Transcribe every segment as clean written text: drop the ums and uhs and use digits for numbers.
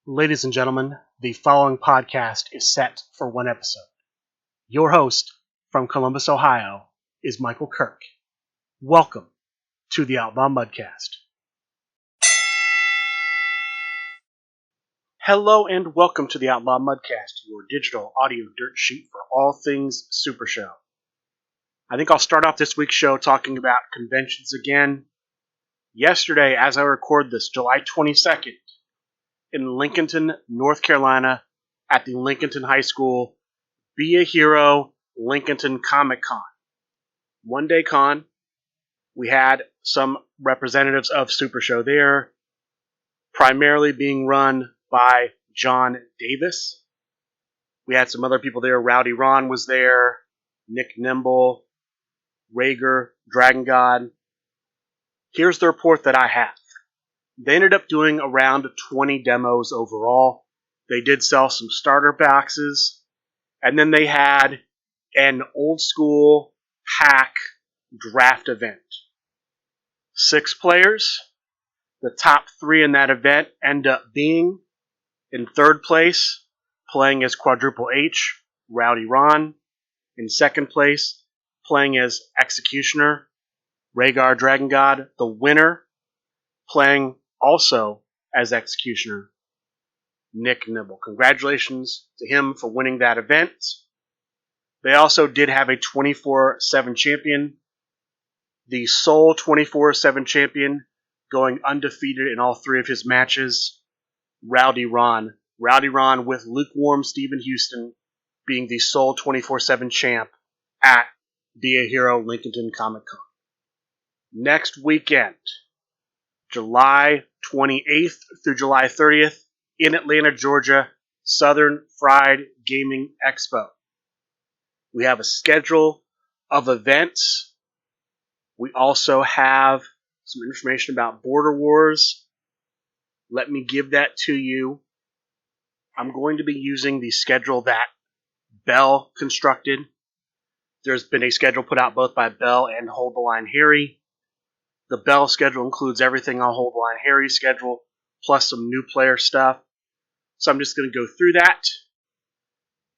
Ladies and gentlemen, the following podcast is set for one episode. Your host from Columbus, Ohio, is Michael Kirk. Welcome to the Outlaw Mudcast. Hello and welcome to the Outlaw Mudcast, your digital audio dirt sheet for all things Super Show. I think I'll start off this week's show talking about conventions again. Yesterday, as I record this, July 22nd, in Lincolnton, North Carolina, at the Lincolnton High School Be a Hero Lincolnton Comic Con. One-day con. We had some representatives of Super Show there, primarily being run by John Davis. We had some other people there. Rowdy Ron was there, Nick Nimble, Rager, Dragon God. Here's the report that I have. They ended up doing around 20 demos overall. They did sell some starter boxes. And then they had an old school pack draft event. 6 players. The top 3 in that event end up being, in third place, playing as Quadruple H, Rowdy Ron. In second place, playing as Executioner, Rhaegar Dragon God. The winner, playing also as Executioner, Nick Nimble. Congratulations to him for winning that event. They also did have a 24/7 champion. The sole 24/7 champion going undefeated in all 3 of his matches, Rowdy Ron. Rowdy Ron with lukewarm Stephen Houston being the sole 24/7 champ at Be a Hero Lincolnton Comic Con. Next weekend, July 28th through July 30th, in Atlanta, Georgia, Southern Fried Gaming Expo. We have a schedule of events. We also have some information about Border Wars. Let me give that to you. I'm going to be using the schedule that Bell constructed. There's been a schedule put out both by Bell and Hold the Line Harry. The Bell schedule includes everything on Hold the Line Harry's schedule, plus some new player stuff. So I'm just going to go through that.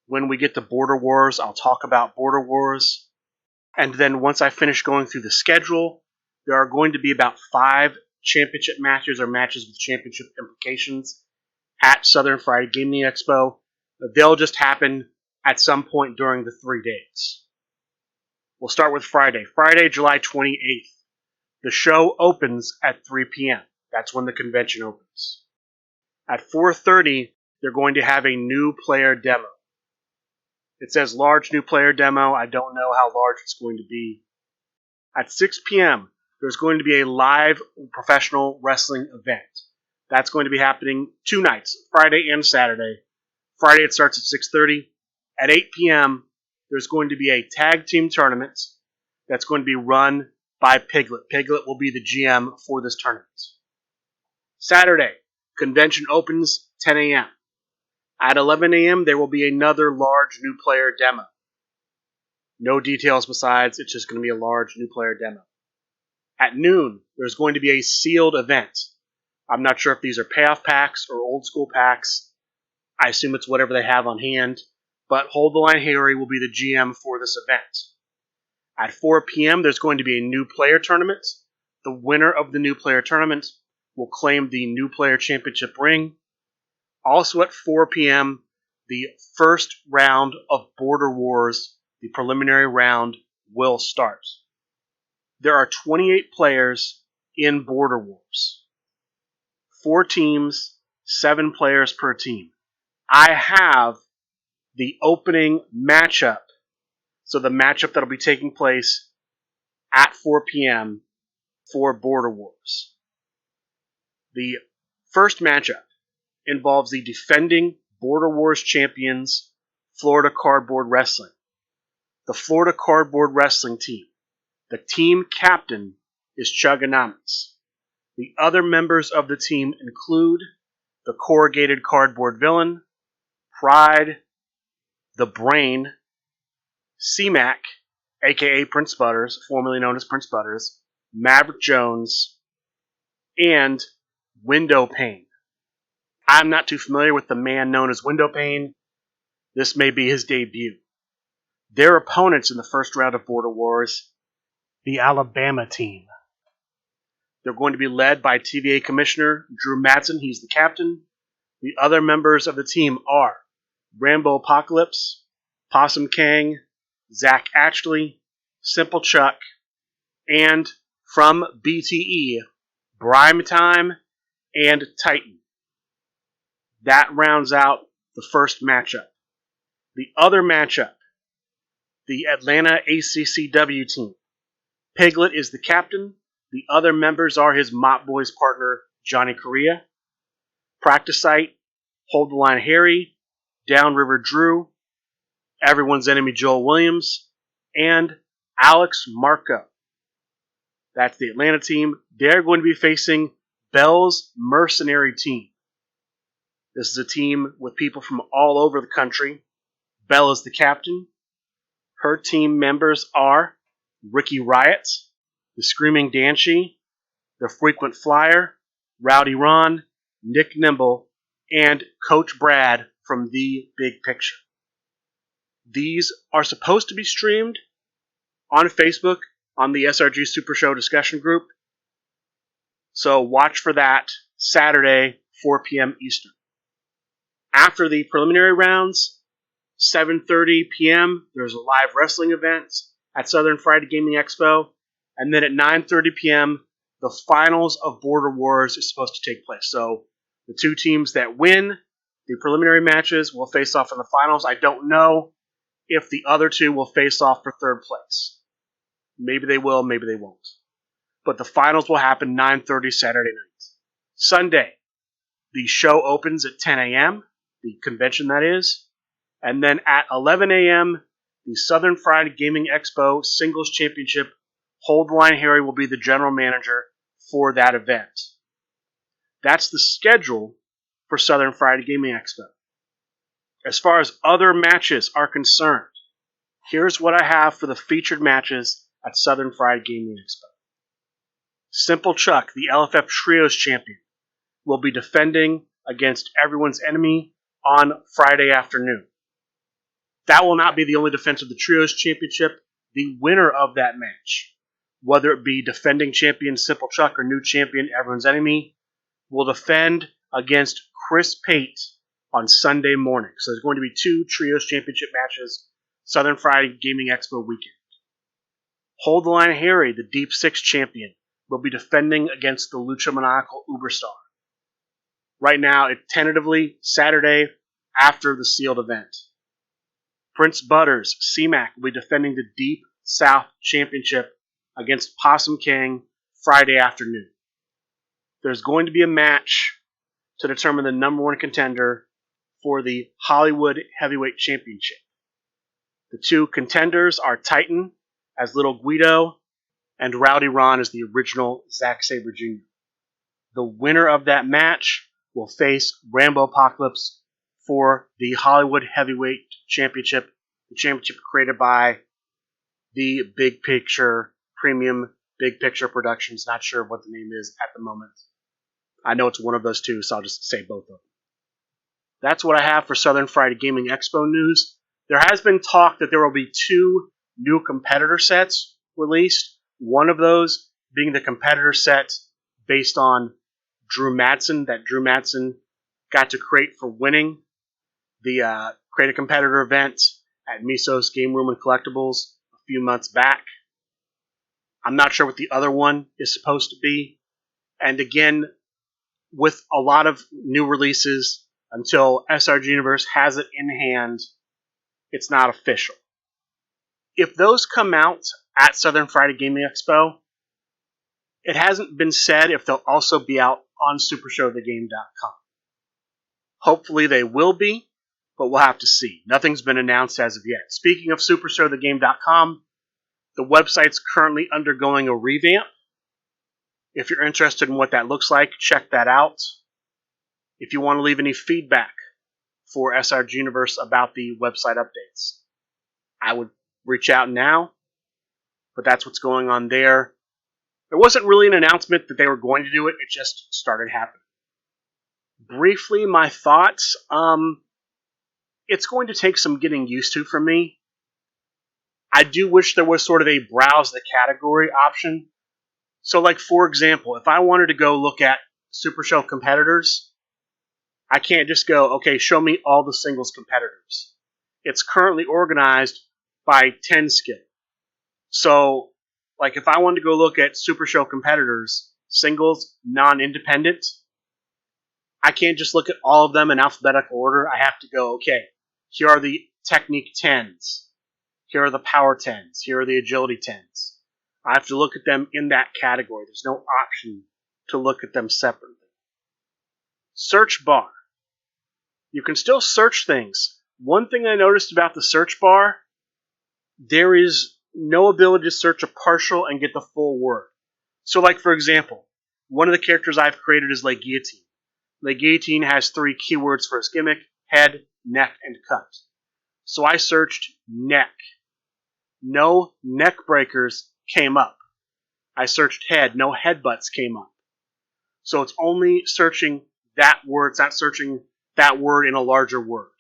When we get to Border Wars, I'll talk about Border Wars. And then once I finish going through the schedule, there are going to be about 5 championship matches or matches with championship implications at Southern Fried Gaming Expo. They'll just happen at some point during the 3 days. We'll start with Friday. Friday, July 28th. The show opens at 3 p.m. That's when the convention opens. At 4:30, they're going to have a new player demo. It says large new player demo. I don't know how large it's going to be. At 6 p.m., there's going to be a live professional wrestling event. That's going to be happening 2 nights, Friday and Saturday. Friday it starts at 6:30. At 8 p.m., there's going to be a tag team tournament that's going to be run by Piglet. Piglet will be the GM for this tournament. Saturday, convention opens 10 a.m. At 11 a.m., there will be another large new player demo. No details besides, it's just going to be a large new player demo. At noon, there's going to be a sealed event. I'm not sure if these are payoff packs or old school packs. I assume it's whatever they have on hand. But Hold the Line Harry will be the GM for this event. At 4 p.m., there's going to be a new player tournament. The winner of the new player tournament will claim the new player championship ring. Also at 4 p.m., the first round of Border Wars, the preliminary round, will start. There are 28 players in Border Wars. 4 teams, 7 players per team. I have the opening matchup. So the matchup that will be taking place at 4 p.m. for Border Wars. The first matchup involves the defending Border Wars champions, Florida Cardboard Wrestling. The Florida Cardboard Wrestling team. The team captain is Chugganamas. The other members of the team include the Corrugated Cardboard Villain, Pride, the Brain, C-Mac, a.k.a. Prince Butters, formerly known as Prince Butters, Maverick Jones, and Window Pane. I'm not too familiar with the man known as Windowpane. This may be his debut. Their opponents in the first round of Border Wars, the Alabama team. They're going to be led by TVA Commissioner Drew Madsen. He's the captain. The other members of the team are Rambo Apocalypse, Possum Kang, Zach Ashley, Simple Chuck, and from BTE, Brime Time and Titan. That rounds out the first matchup. The other matchup, the Atlanta ACCW team. Piglet is the captain. The other members are his Mott Boys partner, Johnny Correa. Practice Site, Hold the Line Harry, Downriver Drew, Everyone's Enemy Joel Williams, and Alex Marco. That's the Atlanta team. They're going to be facing Bell's Mercenary team. This is a team with people from all over the country. Bell is the captain. Her team members are Ricky Riot, the Screaming Dancy, the Frequent Flyer, Rowdy Ron, Nick Nimble, and Coach Brad from The Big Picture. These are supposed to be streamed on Facebook on the SRG Super Show discussion group. So watch for that Saturday, 4 p.m. Eastern. After the preliminary rounds, 7:30 p.m., there's a live wrestling event at Southern Friday Gaming Expo. And then at 9:30 p.m., the finals of Border Wars is supposed to take place. So the two teams that win the preliminary matches will face off in the finals. I don't know if the other two will face off for third place. Maybe they will, maybe they won't. But the finals will happen 9:30 Saturday night. Sunday, the show opens at 10 a.m., the convention that is. And then at 11 a.m., the Southern Friday Gaming Expo Singles Championship, Hold the Line Harry will be the general manager for that event. That's the schedule for Southern Friday Gaming Expo. As far as other matches are concerned, here's what I have for the featured matches at Southern Friday Gaming Expo. Simple Chuck, the LFF Trios champion, will be defending against Everyone's Enemy on Friday afternoon. That will not be the only defense of the Trios Championship. The winner of that match, whether it be defending champion Simple Chuck or new champion Everyone's Enemy, will defend against Chris Pate on Sunday morning. So there's going to be two Trios Championship matches, Southern Friday Gaming Expo weekend. Hold the Line Harry, the Deep Six champion, will be defending against the Lucha Maniacal Uberstar. Right now, it's tentatively Saturday after the sealed event. Prince Butters, C-Mac, will be defending the Deep South Championship against Possum King Friday afternoon. There's going to be a match to determine the number one contender for the Hollywood Heavyweight Championship. The two contenders are Titan as Little Guido and Rowdy Ron as the original Zack Sabre Jr. The winner of that match will face Rambo Apocalypse for the Hollywood Heavyweight Championship, the championship created by the Big Picture, Premium Big Picture Productions. Not sure what the name is at the moment. I know it's one of those two, so I'll just say both of them. That's what I have for Southern Friday Gaming Expo news. There has been talk that there will be two new competitor sets released. One of those being the competitor set based on Drew Madsen, that Drew Madsen got to create for winning the Create a Competitor event at Miso's Game Room and Collectibles a few months back. I'm not sure what the other one is supposed to be. And again, with a lot of new releases, until SRG Universe has it in hand, it's not official. If those come out at Southern Friday Gaming Expo, it hasn't been said if they'll also be out on SuperShowTheGame.com. Hopefully they will be, but we'll have to see. Nothing's been announced as of yet. Speaking of SuperShowTheGame.com, the website's currently undergoing a revamp. If you're interested in what that looks like, check that out. If you want to leave any feedback for SRG Universe about the website updates, I would reach out now, but that's what's going on there. There wasn't really an announcement that they were going to do it, it just started happening. Briefly, my thoughts. It's going to take some getting used to for me. I do wish there was sort of a browse the category option. So, like, for example, if I wanted to go look at Super Show competitors, I can't just go, okay, show me all the singles competitors. It's currently organized by 10 skill. So, like, if I wanted to go look at Super Show competitors, singles, non-independent, I can't just look at all of them in alphabetical order. I have to go, okay, here are the Technique 10s. Here are the Power 10s. Here are the Agility 10s. I have to look at them in that category. There's no option to look at them separately. Search bar. You can still search things. One thing I noticed about the search bar, there is no ability to search a partial and get the full word. So, like, for example, one of the characters I've created is Le Guillotine. Le Guillotine has 3 keywords for his gimmick: head, neck, and cut. So I searched neck. No neck breakers came up. I searched head. No headbutts came up. So it's only searching that word. It's not searching that word in a larger word.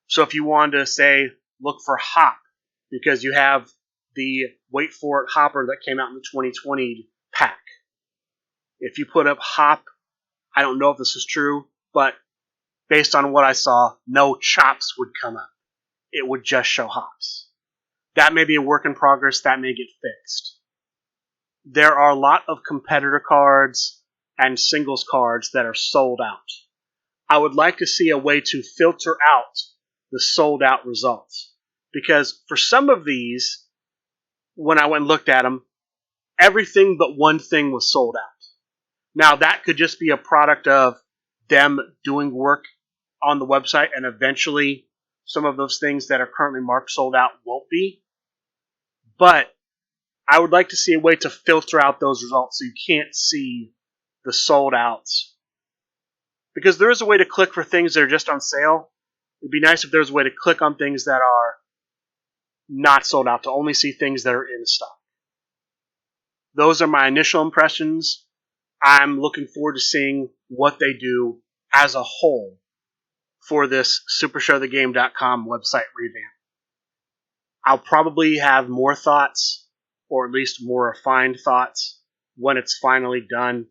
So if you wanted to say, look for hop, because you have the Wait For It hopper that came out in the 2020 pack. If you put up hop, I don't know if this is true, but based on what I saw, no chops would come up. It would just show hops. That may be a work in progress. That may get fixed. There are a lot of competitor cards and singles cards that are sold out. I would like to see a way to filter out the sold out results. Because for some of these, when I went and looked at them, everything but one thing was sold out. Now, that could just be a product of them doing work on the website, and eventually some of those things that are currently marked sold out won't be. But I would like to see a way to filter out those results so you can't see the sold outs. Because there is a way to click for things that are just on sale. It'd be nice if there was a way to click on things that are not sold out, to only see things that are in stock. Those are my initial impressions. I'm looking forward to seeing what they do as a whole for this SuperShowTheGame.com website revamp. I'll probably have more thoughts, or at least more refined thoughts, when it's finally done.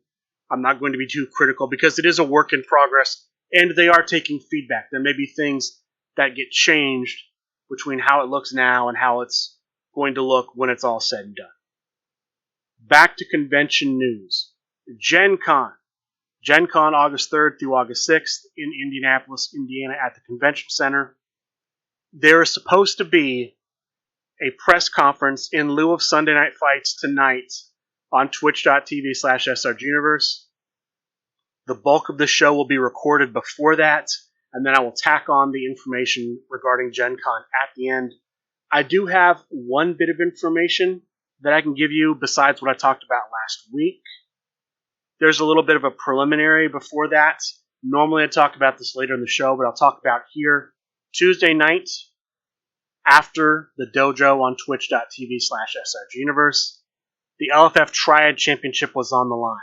I'm not going to be too critical because it is a work in progress and they are taking feedback. There may be things that get changed between how it looks now and how it's going to look when it's all said and done. Back to convention news. Gen Con. Gen Con August 3rd through August 6th in Indianapolis, Indiana at the Convention Center. There is supposed to be a press conference in lieu of Sunday Night Fights tonight on twitch.tv/srguniverse. The bulk of the show will be recorded before that, and then I will tack on the information regarding Gen Con at the end. I do have one bit of information that I can give you besides what I talked about last week. There's a little bit of a preliminary before that. Normally I talk about this later in the show, but I'll talk about here. Tuesday night, after the dojo on twitch.tv/srguniverse, the LFF Triad Championship was on the line.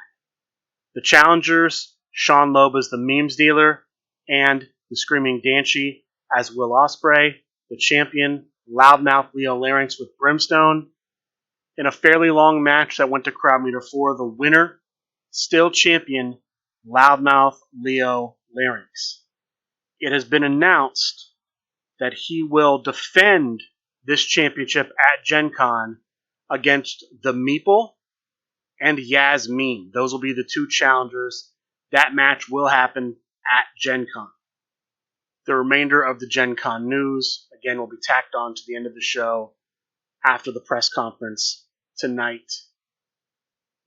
The challengers, Sean Loeb as the memes dealer, and the Screaming Dancy as Will Ospreay. The champion, Loudmouth Leo Larynx with Brimstone. In a fairly long match that went to crowd meter 4, the winner, still champion, Loudmouth Leo Larynx. It has been announced that he will defend this championship at Gen Con against the Meeple and Yasmin. Those will be the 2 challengers. That match will happen at Gen Con. The remainder of the Gen Con news, again, will be tacked on to the end of the show after the press conference tonight.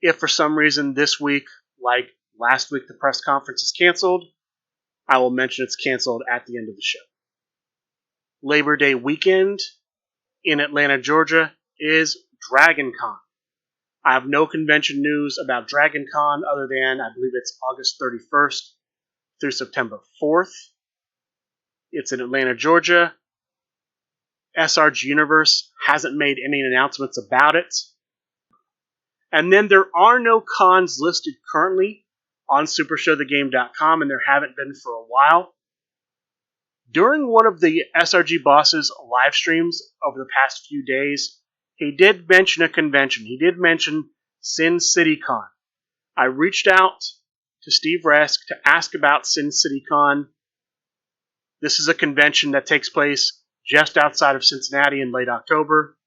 If for some reason this week, like last week, the press conference is canceled, I will mention it's canceled at the end of the show. Labor Day weekend in Atlanta, Georgia is Dragon Con. I have no convention news about Dragon Con other than I believe it's August 31st through September 4th. It's in Atlanta, Georgia. SRG Universe hasn't made any announcements about it. And then there are no cons listed currently on supershowthegame.com, and there haven't been for a while. During one of the SRG Boss's live streams over the past few days, he did mention a convention. He did mention Sin City Con. I reached out to Steve Resk to ask about Sin City Con. This is a convention that takes place just outside of Cincinnati in late October.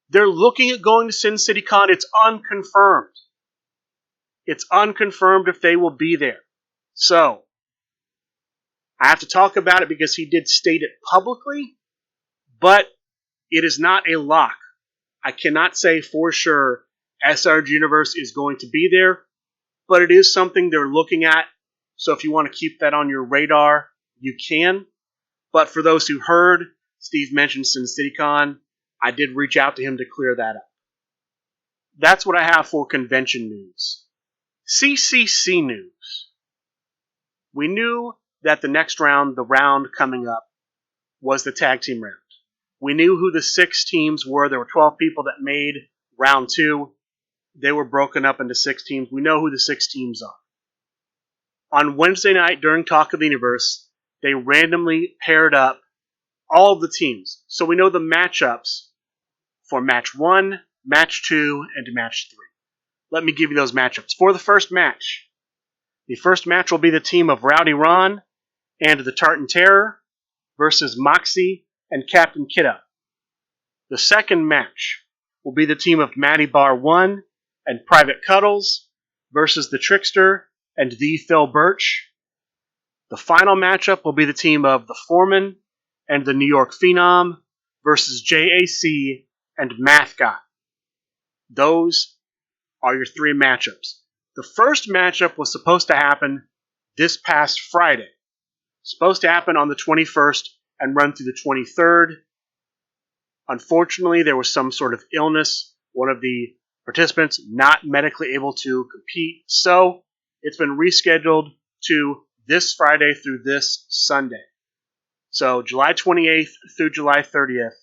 They're looking at going to Sin City Con. It's unconfirmed. It's unconfirmed if they will be there. So, I have to talk about it because he did state it publicly, but it is not a lock. I cannot say for sure SRG Universe is going to be there, but it is something they're looking at. So if you want to keep that on your radar, you can. But for those who heard, Steve mentioned Sin City Con. I did reach out to him to clear that up. That's what I have for convention news. CCC news. We knew that the next round, the round coming up, was the tag team round. We knew who the 6 teams were. There were 12 people that made round 2. They were broken up into 6 teams. We know who the 6 teams are. On Wednesday night during Talk of the Universe, they randomly paired up all of the teams. So we know the matchups for match 1, match 2, and match 3. Let me give you those matchups. For the first match, will be the team of Rowdy Ron and the Tartan Terror versus Moxie and Captain Kidda. The second match will be the team of Matty Bar 1 and Private Cuddles versus the Trickster and the Phil Birch. The final matchup will be the team of the Foreman and the New York Phenom versus JAC and Math Guy. Those are your 3 matchups. The first matchup was supposed to happen this past Friday. Supposed to happen on the 21st and run through the 23rd. Unfortunately, there was some sort of illness. One of the participants not medically able to compete. So it's been rescheduled to this Friday through this Sunday. So July 28th through July 30th,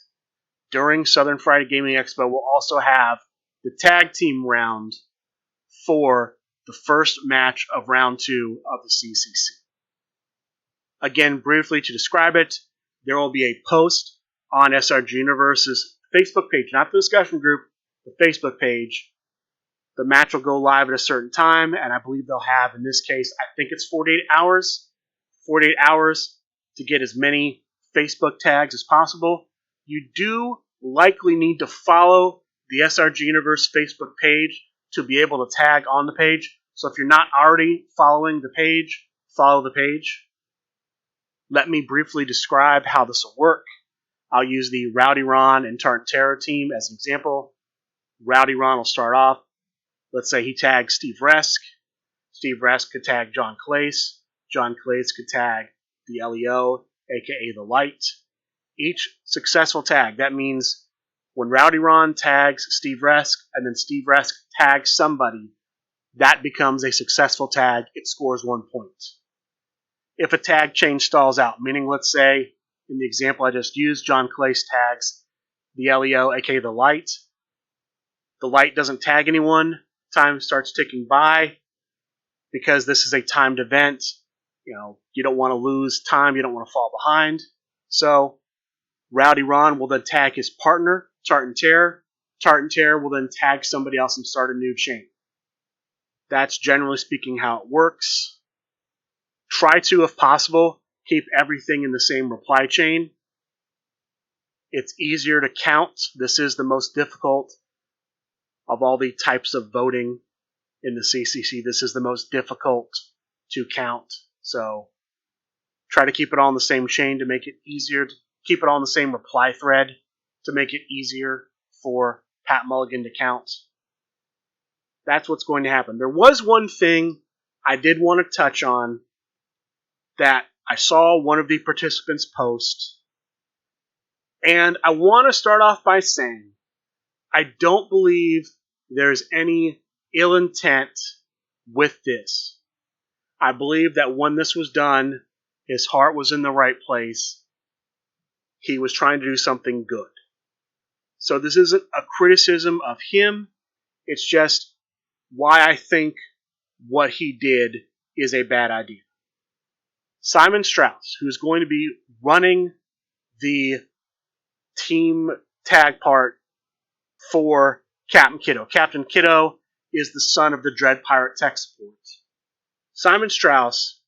during Southern Friday Gaming Expo, we'll also have the tag team round for the first match of round 2 of the CCC. Again, briefly to describe it, there will be a post on SRG Universe's Facebook page, not the discussion group, the Facebook page. The match will go live at a certain time, and I believe they'll have, in this case, I think it's 48 hours to get as many Facebook tags as possible. You do likely need to follow the SRG Universe Facebook page to be able to tag on the page. So if you're not already following the page, follow the page. Let me briefly describe how this will work. I'll use the Rowdy Ron and Tartan Terror team as an example. Rowdy Ron will start off. Let's say he tags Steve Resk. Steve Resk could tag John Clace. John Clace could tag the LEO, aka the Light. Each successful tag, that means when Rowdy Ron tags Steve Resk and then Steve Resk tags somebody, that becomes a successful tag. It scores 1 point. If a tag chain stalls out, meaning let's say in the example I just used, John Clace tags the LEO, aka the Light. The Light doesn't tag anyone. Time starts ticking by. Because this is a timed event, you don't want to lose time. You don't want to fall behind. So Rowdy Ron will then tag his partner, Tartan Terror. Tartan Terror will then tag somebody else and start a new chain. That's generally speaking how it works. Try to, if possible, keep everything in the same reply chain. It's easier to count. This is the most difficult of all the types of voting in the CCC. This is the most difficult to count. So try to keep it all in the same chain to make it easier. Keep it all in the same reply thread to make it easier for Pat Mulligan to count. That's what's going to happen. There was one thing I did want to touch on that I saw one of the participants post. And I want to start off by saying I don't believe there's any ill intent with this. I believe that when this was done, his heart was in the right place. He was trying to do something good. So this isn't a criticism of him. It's just why I think what he did is a bad idea. Simon Strauss, who's going to be running the team tag part for Captain Kiddo. Captain Kiddo is the son of the Dread Pirate tech support. Simon Strauss,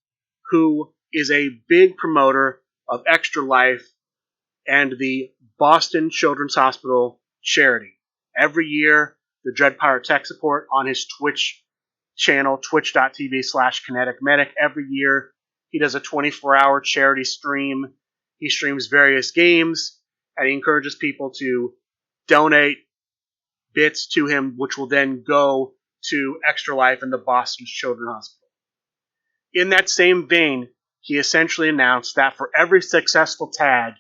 who is a big promoter of Extra Life and the Boston Children's Hospital charity. Every year, the Dread Pirate tech support on his Twitch channel, twitch.tv/kineticmedic. Every year, he does a 24-hour charity stream. He streams various games, and he encourages people to donate bits to him, which will then go to Extra Life and the Boston Children's Hospital. In that same vein, he essentially announced that for every successful tag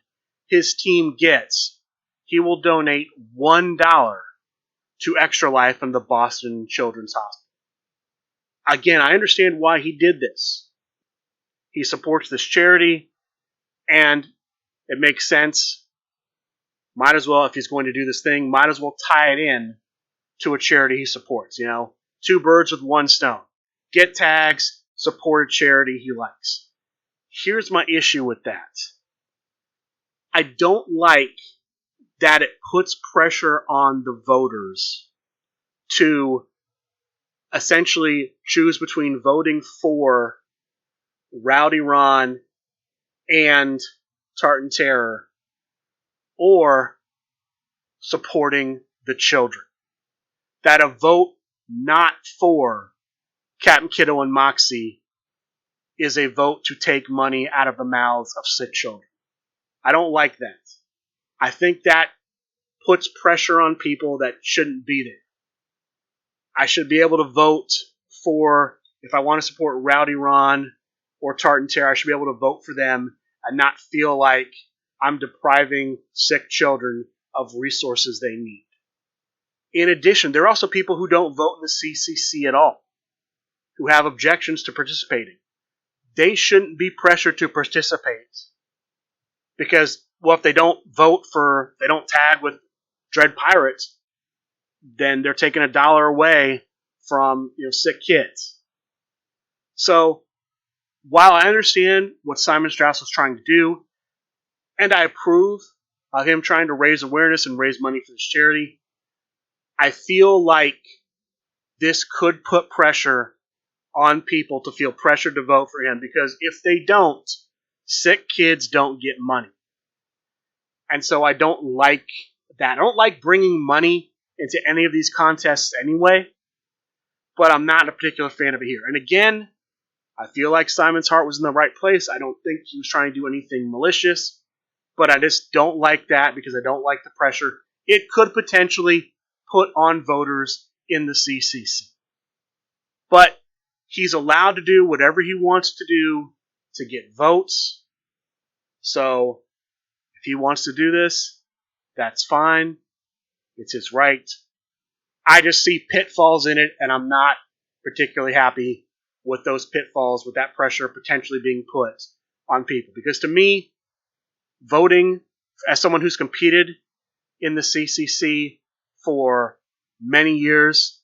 his team gets, he will donate $1 to Extra Life and the Boston Children's Hospital. Again, I understand why he did this. He supports this charity, and it makes sense. Might as well, if he's going to do this thing, might as well tie it in to a charity he supports. Two birds with one stone. Get tags, support a charity he likes. Here's my issue with that. I don't like that it puts pressure on the voters to essentially choose between voting for Rowdy Ron and Tartan Terror or supporting the children. That a vote not for Captain Kiddo and Moxie is a vote to take money out of the mouths of sick children. I don't like that. I think that puts pressure on people that shouldn't be there. I should be able to vote for, if I want to support Rowdy Ron or Tartan Terror, I should be able to vote for them and not feel like I'm depriving sick children of resources they need. In addition, there are also people who don't vote in the CCC at all, who have objections to participating. They shouldn't be pressured to participate because, if they don't they don't tag with Dread Pirates, then they're taking $1 away from sick kids. So, while I understand what Simon Strauss was trying to do, and I approve of him trying to raise awareness and raise money for this charity, I feel like this could put pressure on people to feel pressured to vote for him, because if they don't, sick kids don't get money. And so I don't like that. I don't like bringing money into any of these contests anyway, but I'm not a particular fan of it here. And again, I feel like Simon's heart was in the right place. I don't think he was trying to do anything malicious, but I just don't like that because I don't like the pressure it could potentially put on voters in the CCC. But he's allowed to do whatever he wants to do to get votes. So if he wants to do this, that's fine. It's his right. I just see pitfalls in it, and I'm not particularly happy with those pitfalls, with that pressure potentially being put on people. Because to me, voting, as someone who's competed in the CCC for many years,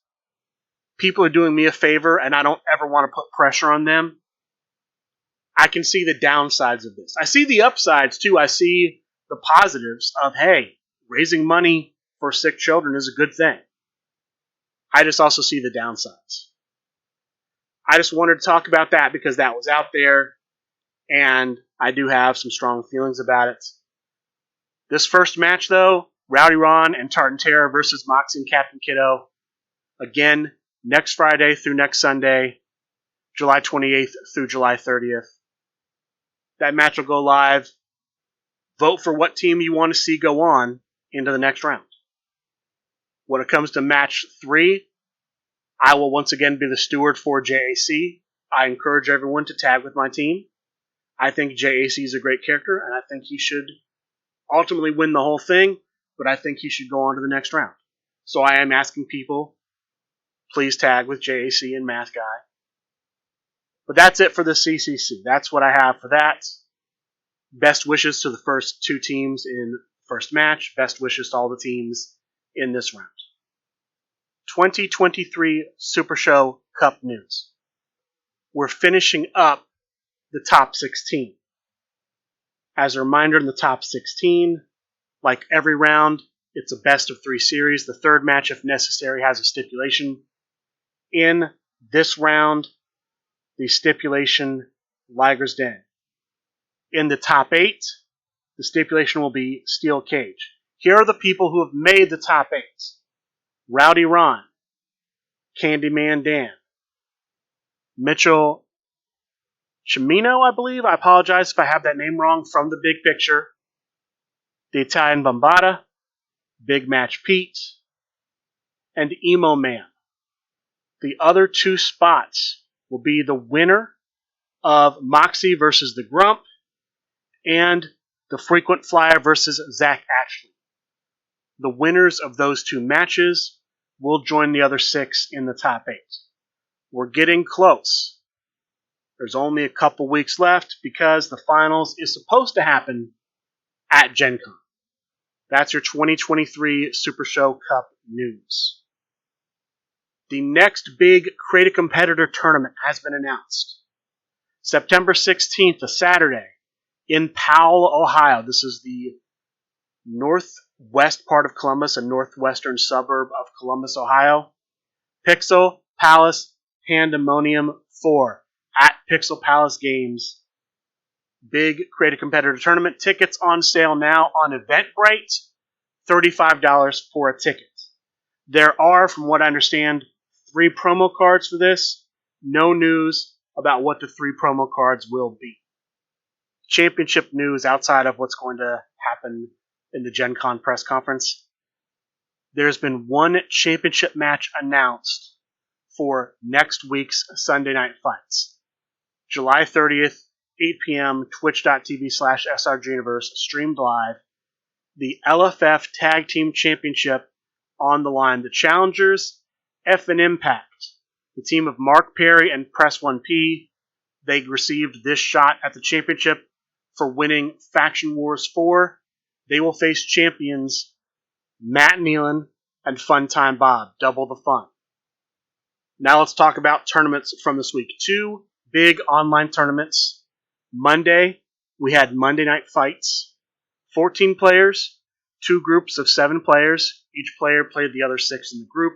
people are doing me a favor, and I don't ever want to put pressure on them. I can see the downsides of this. I see the upsides, too. I see the positives of, hey, raising money for sick children is a good thing. I just also see the downsides. I just wanted to talk about that because that was out there, and I do have some strong feelings about it. This first match, though, Rowdy Ron and Tartan Terror versus Moxie and Captain Kiddo, again, next Friday through next Sunday, July 28th through July 30th. That match will go live. Vote for what team you want to see go on into the next round. When it comes to match 3, I will once again be the steward for JAC. I encourage everyone to tag with my team. I think JAC is a great character, and I think he should ultimately win the whole thing, but I think he should go on to the next round. So I am asking people, please tag with JAC and Math Guy. But that's it for the CCC. That's what I have for that. Best wishes to the first 2 teams in the first match. Best wishes to all the teams in this round. 2023 Super Show Cup News. we're finishing up the top 16. As a reminder, in the top 16, like every round, it's a best of 3 series. The third match, if necessary, has a stipulation. In this round, the stipulation, Liger's Den. In the top 8, the stipulation will be Steel Cage. Here are the people who have made the top 8. Rowdy Ron, Candyman Dan, Mitchell Cimino, I believe. I apologize if I have that name wrong, from the Big Picture. The Italian Bombata, Big Match Pete, and Emo Man. The other 2 spots will be the winner of Moxie versus the Grump and the Frequent Flyer versus Zach Ashley. The winners of those 2 matches will join the other 6 in the top 8. We're getting close. There's only a couple weeks left because the finals is supposed to happen at Gen Con. That's your 2023 Super Show Cup news. The next big Create a Competitor tournament has been announced. September 16th, a Saturday, in Powell, Ohio. This is the northwest part of Columbus, a northwestern suburb of Columbus, Ohio. Pixel Palace Pandemonium 4 at Pixel Palace Games. Big Create a Competitor tournament. Tickets on sale now on Eventbrite. $35 for a ticket. There are, from what I understand, 3 promo cards for this. No news about what the 3 promo cards will be. Championship news outside of what's going to happen in the Gen Con press conference. There's been 1 championship match announced for next week's Sunday Night Fights. July 30th, 8 p.m., twitch.tv/srguniverse, streamed live. The LFF Tag Team Championship on the line. The challengers, F and Impact. The team of Mark Perry and Press 1P. They received this shot at the championship for winning Faction Wars 4. They will face champions Matt Nealon and Funtime Bob. Double the fun. Now let's talk about tournaments from this week. 2 big online tournaments. Monday, we had Monday Night Fights. 14 players, 2 groups of 7 players. Each player played the other 6 in the group.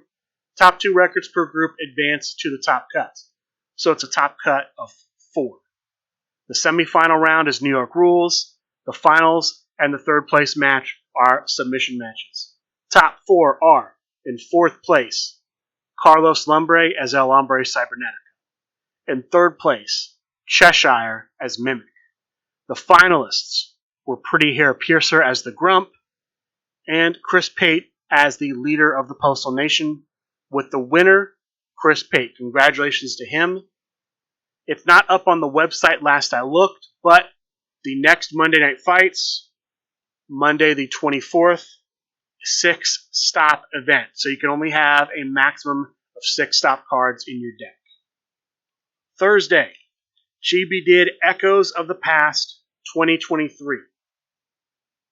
Top 2 records per group advance to the top cut. So it's a top cut of 4. The semifinal round is New York rules. The finals and the third place match are submission matches. Top 4 are, in 4th place, Carlos Lumbre as El Hombre Cybernetica. In 3rd place, Cheshire as Mimic. The finalists were Pretty Hair Piercer as the Grump, and Chris Pate as the leader of the Postal Nation, with the winner, Chris Pate. Congratulations to him. It's not up on the website last I looked, but the next Monday Night Fights, Monday the 24th, 6-stop event. So you can only have a maximum of 6 stop cards in your deck. Thursday, Chibi did Echoes of the Past 2023.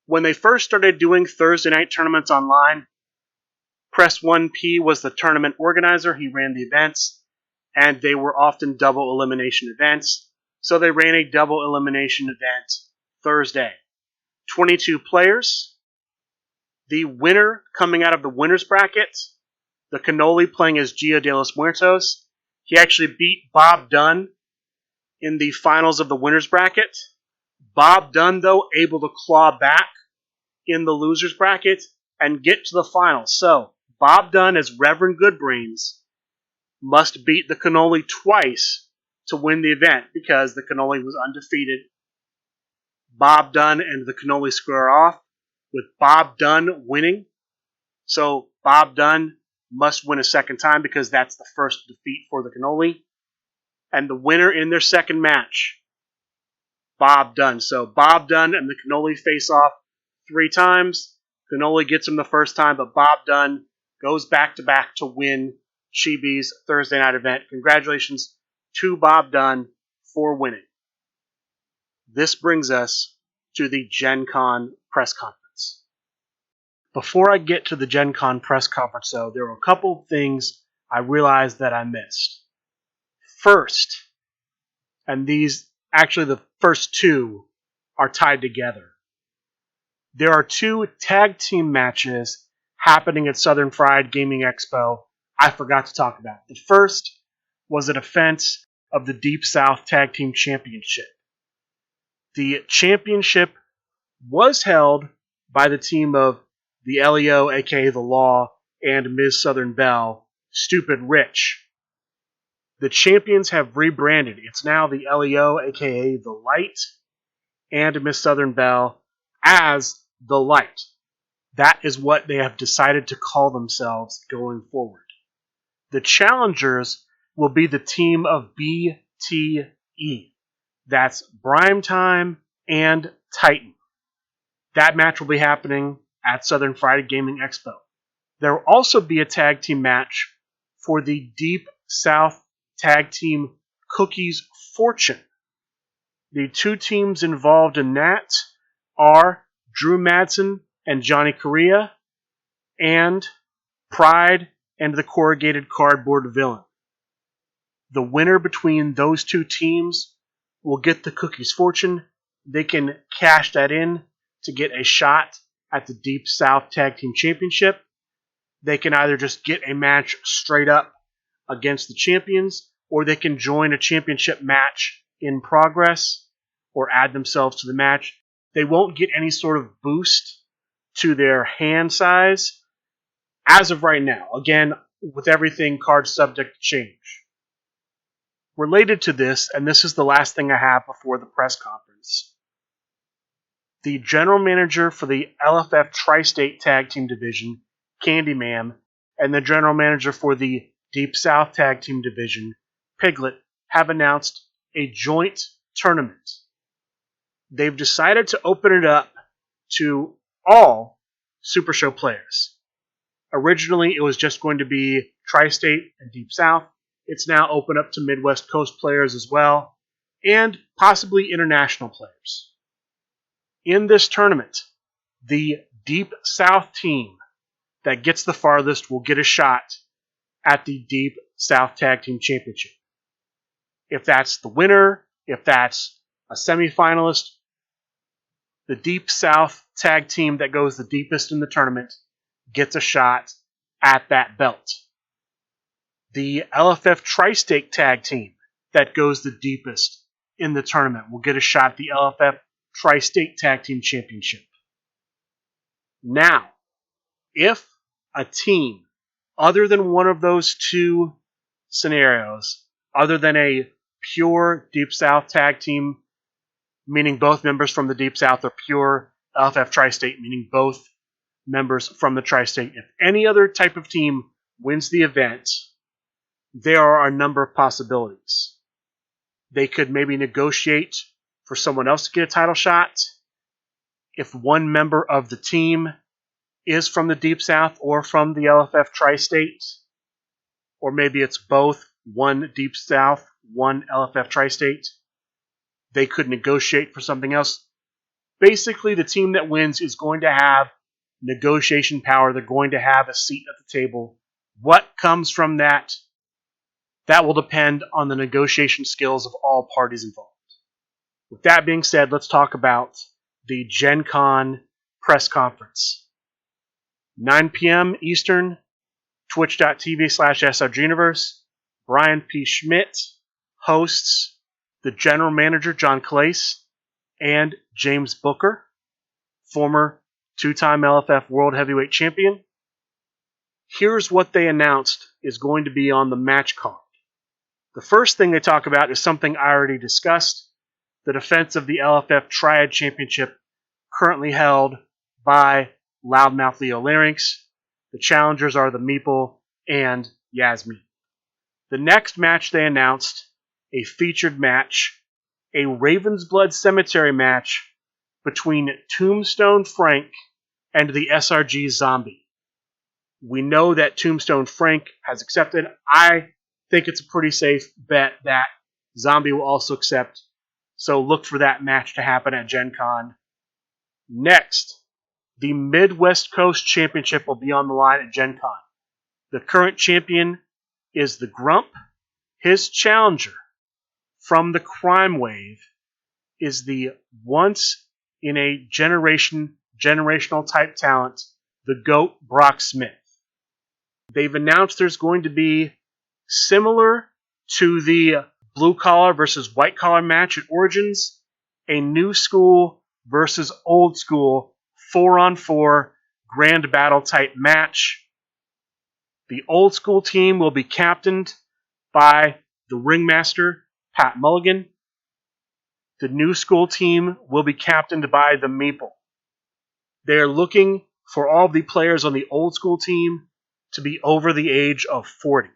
When they first started doing Thursday night tournaments online, Press 1P was the tournament organizer. He ran the events, and they were often double elimination events. So they ran a double elimination event Thursday. 22 players. The winner coming out of the winner's bracket, the Cannoli playing as Gio de los Muertos. He actually beat Bob Dunn in the finals of the winner's bracket. Bob Dunn, though, able to claw back in the loser's bracket and get to the finals. So, Bob Dunn, as Reverend Goodbrains, must beat the Cannoli twice to win the event because the Cannoli was undefeated. Bob Dunn and the Cannoli square off with Bob Dunn winning. So, Bob Dunn must win a second time because that's the first defeat for the Cannoli. And the winner in their second match, Bob Dunn. So Bob Dunn and the Cannoli face off 3 times. Cannoli gets him the first time, but Bob Dunn goes back-to-back to win Chibi's Thursday night event. Congratulations to Bob Dunn for winning. This brings us to the Gen Con press conference. Before I get to the Gen Con press conference, though, there were a couple of things I realized that I missed. First, and these, actually the first two, are tied together. There are two tag team matches happening at Southern Fried Gaming Expo I forgot to talk about. The first was a defense of the Deep South Tag Team Championship. The championship was held by the team of the LEO, aka The Law, and Ms. Southern Belle, Stupid Rich. The champions have rebranded. It's now the LEO, aka The Light, and Miss Southern Belle as The Light. That is what they have decided to call themselves going forward. The challengers will be the team of BTE. That's Brime Time and Titan. That match will be happening at Southern Fried Gaming Expo. There will also be a tag team match for the Deep South Tag Team Cookies Fortune. The two teams involved in that are Drew Madsen and Johnny Correa, and Pride and the Corrugated Cardboard Villain. The winner between those two teams will get the Cookies Fortune. They can cash that in to get a shot at the Deep South Tag Team Championship. They can either just get a match straight up against the champions, or they can join a championship match in progress or add themselves to the match. They won't get any sort of boost to their hand size as of right now. Again, with everything card subject to change. Related to this, and this is the last thing I have before the press conference, the general manager for the LFF Tri-State Tag Team Division, Candyman, and the general manager for the Deep South Tag Team Division, Piglet, have announced a joint tournament. They've decided to open it up to all Super Show players. Originally, it was just going to be Tri-State and Deep South. It's now open up to Midwest Coast players as well, and possibly international players. In this tournament, the Deep South team that gets the farthest will get a shot at the Deep South Tag Team Championship. If that's the winner, if that's a semifinalist, the Deep South Tag Team that goes the deepest in the tournament gets a shot at that belt. The LFF Tri-State Tag Team that goes the deepest in the tournament will get a shot at the LFF Tri-State Tag Team Championship. Now, if a team, other than one of those two scenarios, other than a pure Deep South Tag Team, meaning both members from the Deep South, or pure LFF Tri-State, meaning both members from the Tri-State, if any other type of team wins the event, there are a number of possibilities. They could maybe negotiate for someone else to get a title shot. If one member of the team is from the Deep South or from the LFF Tri-State, or maybe it's both, one Deep South, one LFF Tri-State, they could negotiate for something else. Basically, the team that wins is going to have negotiation power. They're going to have a seat at the table. What comes from that? That will depend on the negotiation skills of all parties involved. With that being said, let's talk about the Gen Con press conference. 9 p.m. Eastern, twitch.tv/SRGuniverse. Brian P. Schmidt hosts the general manager, John Clace, and James Booker, former two-time LFF World Heavyweight Champion. Here's what they announced is going to be on the match card. The first thing they talk about is something I already discussed, the defense of the LFF Triad Championship, currently held by Loudmouth Leo Larynx. The challengers are the Meeple and Yasmin. The next match they announced, a featured match, a Raven's Blood Cemetery match between Tombstone Frank and the SRG Zombie. We know that Tombstone Frank has accepted. I think it's a pretty safe bet that Zombie will also accept. So look for that match to happen at Gen Con. Next, the Midwest Coast Championship will be on the line at Gen Con. The current champion is the Grump. His challenger, from the crime wave is the once-in-a-generational type talent, the GOAT Brock Smith. They've announced there's going to be, similar to the blue-collar versus white-collar match at Origins, a new school versus old school 4-on-4 grand battle type match. The old school team will be captained by the ringmaster, Pat Mulligan. The new school team will be captained by the Meeple. They are looking for all the players on the old school team to be over the age of 40.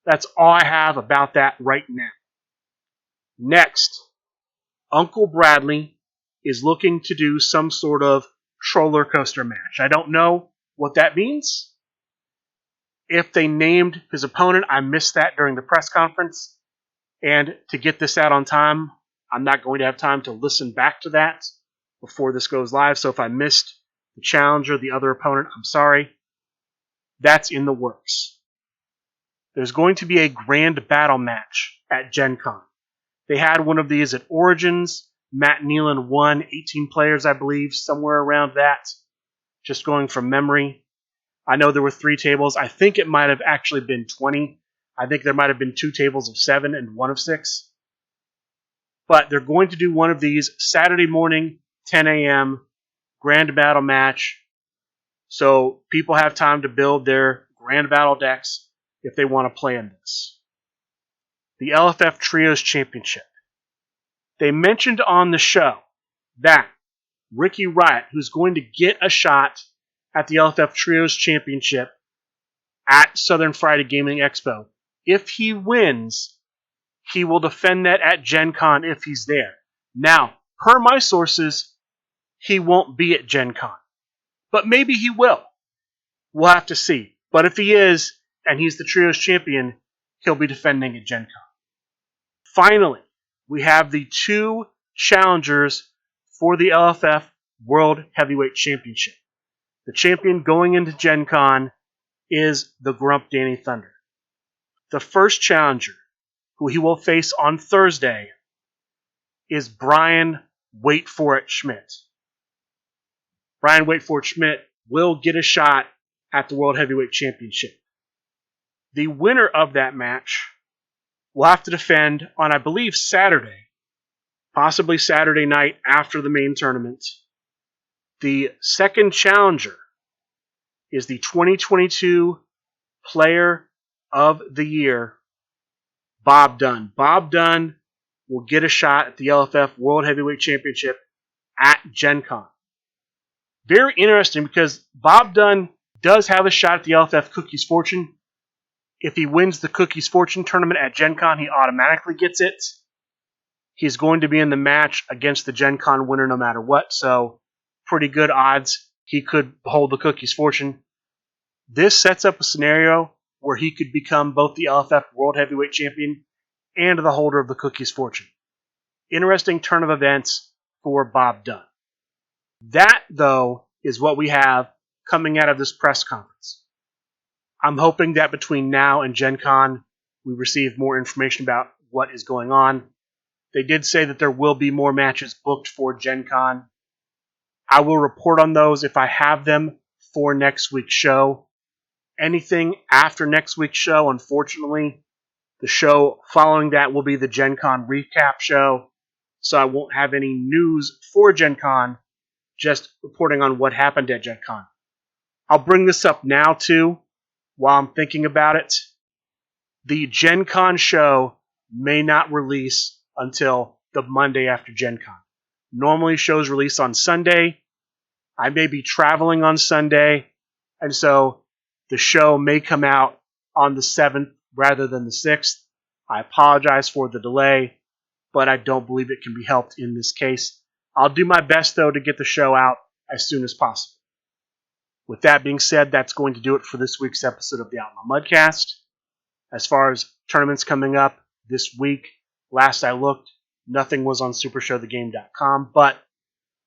That's all I have about that right now. Next, Uncle Bradley is looking to do some sort of roller coaster match. I don't know what that means. If they named his opponent, I missed that during the press conference. And to get this out on time, I'm not going to have time to listen back to that before this goes live. So if I missed the challenger, the other opponent, I'm sorry. That's in the works. There's going to be a grand battle match at Gen Con. They had one of these at Origins. Matt Nealon won, 18 players, I believe, somewhere around that. Just going from memory. I know there were 3 tables. I think it might have actually been 20. I think there might have been 2 tables of 7 and 1 of 6. But they're going to do one of these Saturday morning, 10 a.m., grand battle match. So people have time to build their grand battle decks if they want to play in this. The LFF Trios Championship. They mentioned on the show that Ricky Riot, who's going to get a shot at the LFF Trios Championship at Southern Friday Gaming Expo, if he wins, he will defend that at Gen Con if he's there. Now, per my sources, he won't be at Gen Con. But maybe he will. We'll have to see. But if he is, and he's the Trios Champion, he'll be defending at Gen Con. Finally, we have the 2 challengers for the LFF World Heavyweight Championship. The champion going into Gen Con is the Grump Danny Thunder. The first challenger, who he will face on Thursday, is Brian Wait For It Schmidt. Brian Wait For It Schmidt will get a shot at the World Heavyweight Championship. The winner of that match will have to defend on, I believe, Saturday, possibly Saturday night after the main tournament. The second challenger is the 2022 Player of the Year, Bob Dunn. Bob Dunn will get a shot at the LFF World Heavyweight Championship at Gen Con. Very interesting because Bob Dunn does have a shot at the LFF Cookies Fortune. If he wins the Cookies Fortune tournament at Gen Con, he automatically gets it. He's going to be in the match against the Gen Con winner no matter what, so pretty good odds he could hold the Cookies Fortune. This sets up a scenario where he could become both the LFF World Heavyweight Champion and the holder of the Cookies Fortune. Interesting turn of events for Bob Dunn. That, though, is what we have coming out of this press conference. I'm hoping that between now and Gen Con, we receive more information about what is going on. They did say that there will be more matches booked for Gen Con. I will report on those if I have them for next week's show. Anything after next week's show, unfortunately, the show following that will be the Gen Con recap show, so I won't have any news for Gen Con, just reporting on what happened at Gen Con. I'll bring this up now, too, while I'm thinking about it. The Gen Con show may not release until the Monday after Gen Con. Normally, shows release on Sunday. I may be traveling on Sunday, and so the show may come out on the 7th rather than the 6th. I apologize for the delay, but I don't believe it can be helped in this case. I'll do my best, though, to get the show out as soon as possible. With that being said, that's going to do it for this week's episode of the Outlaw Mudcast. As far as tournaments coming up this week, last I looked, nothing was on supershowthegame.com, but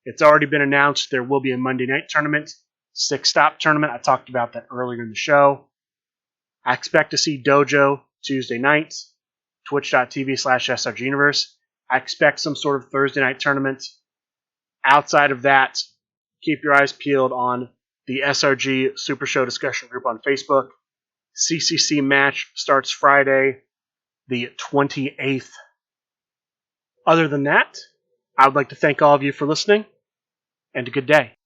it's already been announced there will be a Monday night tournament, 6-stop tournament. I talked about that earlier in the show. I expect to see Dojo Tuesday night, twitch.tv/SRGuniverse. I expect some sort of Thursday night tournament. Outside of that, keep your eyes peeled on the SRG Super Show discussion group on Facebook. CCC match starts Friday, the 28th. Other than that, I would like to thank all of you for listening, and a good day.